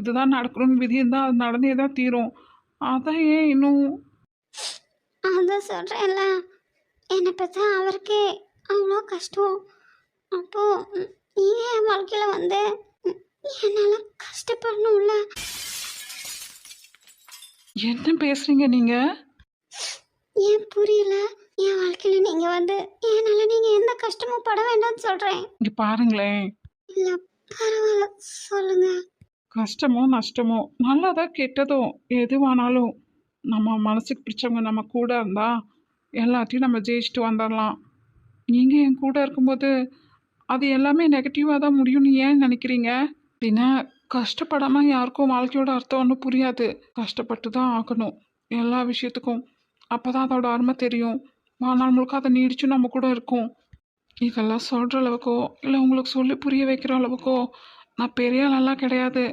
இதுதான் நடக்கணும்னு விதி இருந்தால் அது நடந்தே தான் தீரும். அதான் ஏன் இன்னும் அதான் சொல்கிறேன்ல, என்னை பார்த்தா அவருக்கே அவ்வளோ கஷ்டம். அப்போது நீங்கள் என் வாழ்க்கையில் வந்து என்னால் கஷ்டப்படணும்ல. என்ன பேசுகிறீங்க நீங்கள்? ஏன் புரியல? என் வாழ்க்கையில் நீங்கள் வந்து என்னால் நீங்கள் எந்த கஷ்டமும் பட வேண்டாம்னு சொல்கிறேன். இங்கே பாருங்களேன், இல்லை பரவாயில்ல, சொல்லுங்கள். கஷ்டமோ நஷ்டமோ நல்லதோ கெட்டதோ எதுவானாலும் நம்ம மனசுக்கு பிடிச்சவங்க நம்ம கூட இருந்தால் எல்லாத்தையும் நம்ம ஜெயிச்சுட்டு வந்துடலாம். நீங்கள் என் கூட இருக்கும்போது அது எல்லாமே நெகட்டிவாக தான் முடியும்னு ஏன் நினைக்கிறீங்க? பின்ன கஷ்டப்படாமல் யாருக்கும் வாழ்க்கையோட அர்த்தம் ஒன்றும் புரியாது. கஷ்டப்பட்டு தான் ஆகணும் எல்லா விஷயத்துக்கும். அப்போ தான் அதோட அருமை தெரியும். வாழ்நாள் முழுக்க அதை நீடிச்சும் நம்ம கூட இருக்கும். இதெல்லாம் சொல்கிற அளவுக்கோ இல்லை உங்களுக்கு சொல்லி புரிய வைக்கிற அளவுக்கோ நான் பெரிய ஆளெல்லாம் கிடையாது.